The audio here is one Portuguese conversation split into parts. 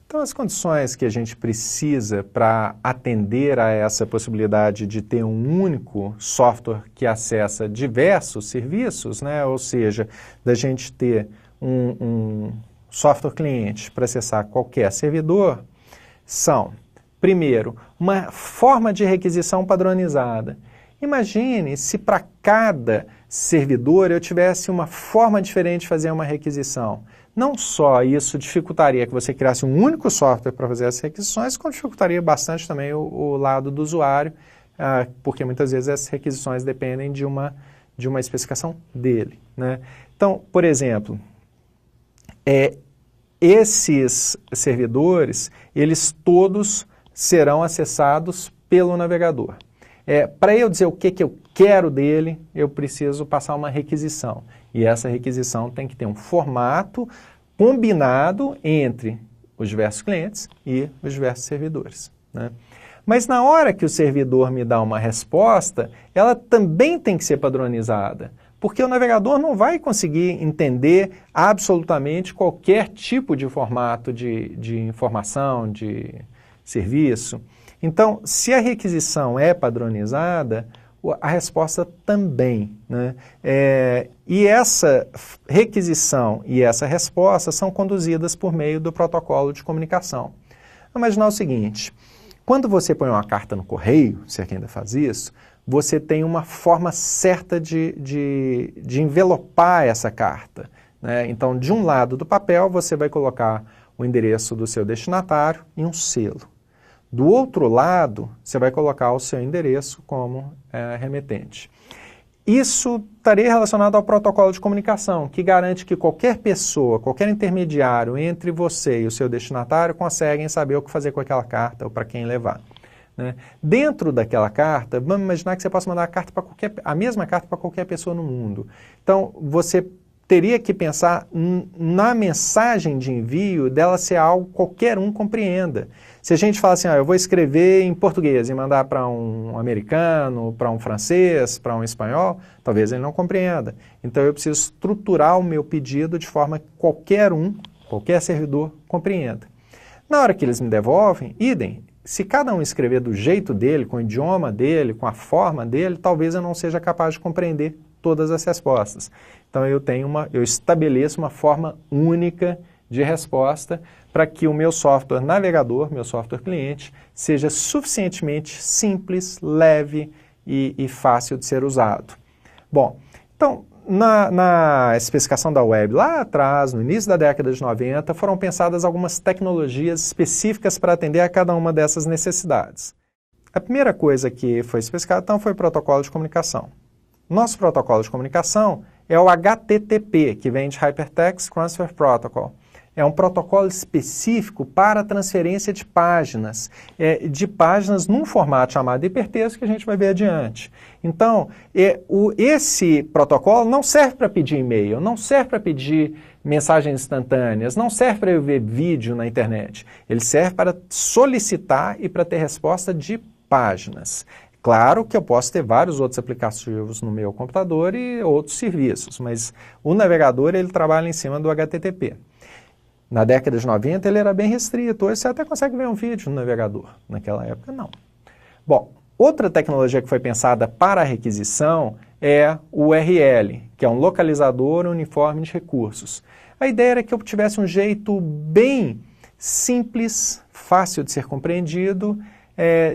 Então, as condições que a gente precisa para atender a essa possibilidade de ter um único software que acessa diversos serviços, né? Ou seja, da gente ter um software cliente para acessar qualquer servidor, são, primeiro, uma forma de requisição padronizada. Imagine se para cada servidor eu tivesse uma forma diferente de fazer uma requisição. Não só isso dificultaria que você criasse um único software para fazer as requisições, como dificultaria bastante também o lado do usuário, porque muitas vezes as requisições dependem de uma especificação dele, né? Então, por exemplo, esses servidores, eles todos serão acessados pelo navegador. Para eu dizer o que eu quero dele, eu preciso passar uma requisição. E essa requisição tem que ter um formato combinado entre os diversos clientes e os diversos servidores, né? Mas na hora que o servidor me dá uma resposta, ela também tem que ser padronizada, porque o navegador não vai conseguir entender absolutamente qualquer tipo de formato de informação, de serviço. Então, se a requisição é padronizada, a resposta também, né? E essa requisição e essa resposta são conduzidas por meio do protocolo de comunicação. Vamos imaginar o seguinte: quando você põe uma carta no correio, se é que ainda faz isso, você tem uma forma certa de envelopar essa carta, né? Então, de um lado do papel, você vai colocar o endereço do seu destinatário e um selo. Do outro lado, você vai colocar o seu endereço como remetente. Isso estaria relacionado ao protocolo de comunicação, que garante que qualquer pessoa, qualquer intermediário entre você e o seu destinatário conseguem saber o que fazer com aquela carta ou para quem levar, né? Dentro daquela carta, vamos imaginar que você possa mandar a mesma carta para qualquer pessoa no mundo. Então, você teria que pensar na mensagem de envio dela ser algo que qualquer um compreenda. Se a gente fala assim, eu vou escrever em português e mandar para um americano, para um francês, para um espanhol, talvez ele não compreenda. Então eu preciso estruturar o meu pedido de forma que qualquer servidor compreenda. Na hora que eles me devolvem, idem. Se cada um escrever do jeito dele, com o idioma dele, com a forma dele, talvez eu não seja capaz de compreender todas as respostas. Então eu estabeleço uma forma única de resposta para que o meu software navegador, meu software cliente, seja suficientemente simples, leve e fácil de ser usado. Bom, então, na especificação da web, lá atrás, no início da década de 90, foram pensadas algumas tecnologias específicas para atender a cada uma dessas necessidades. A primeira coisa que foi especificada, então, foi o protocolo de comunicação. Nosso protocolo de comunicação é o HTTP, que vem de Hypertext Transfer Protocol. É um protocolo específico para transferência de páginas num formato chamado hipertexto que a gente vai ver adiante. Então, esse protocolo não serve para pedir e-mail, não serve para pedir mensagens instantâneas, não serve para eu ver vídeo na internet. Ele serve para solicitar e para ter resposta de páginas. Claro que eu posso ter vários outros aplicativos no meu computador e outros serviços, mas o navegador ele trabalha em cima do HTTP. Na década de 90 ele era bem restrito, hoje você até consegue ver um vídeo no navegador, naquela época não. Bom, outra tecnologia que foi pensada para a requisição é o URL, que é um localizador uniforme de recursos. A ideia era que eu tivesse um jeito bem simples, fácil de ser compreendido,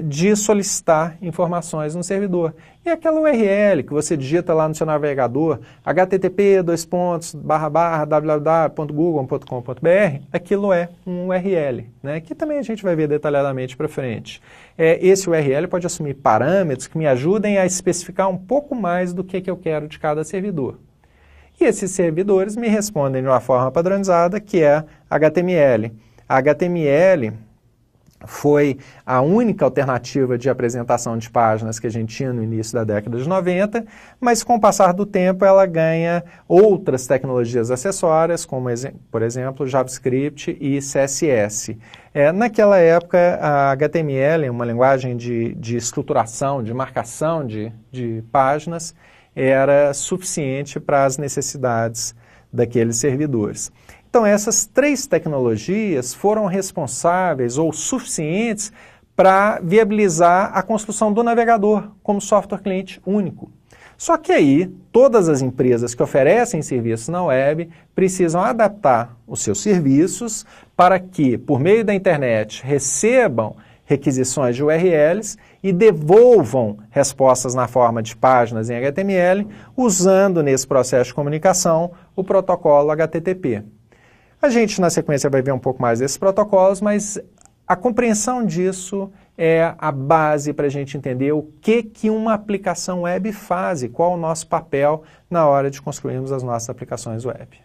de solicitar informações no servidor. E aquela URL que você digita lá no seu navegador, http://www.google.com.br, aquilo é um URL, né, que também a gente vai ver detalhadamente para frente. Esse URL pode assumir parâmetros que me ajudem a especificar um pouco mais do que eu quero de cada servidor. E esses servidores me respondem de uma forma padronizada, que é HTML. A HTML foi a única alternativa de apresentação de páginas que a gente tinha no início da década de 90, mas com o passar do tempo ela ganha outras tecnologias acessórias, como, por exemplo, JavaScript e CSS. Naquela época, a HTML, uma linguagem de estruturação, de marcação de páginas, era suficiente para as necessidades daqueles servidores. Então, essas 3 tecnologias foram responsáveis ou suficientes para viabilizar a construção do navegador como software cliente único. Só que aí, todas as empresas que oferecem serviços na web precisam adaptar os seus serviços para que, por meio da internet, recebam requisições de URLs e devolvam respostas na forma de páginas em HTML, usando nesse processo de comunicação o protocolo HTTP. A gente, na sequência, vai ver um pouco mais desses protocolos, mas a compreensão disso é a base para a gente entender o que uma aplicação web faz e qual o nosso papel na hora de construirmos as nossas aplicações web.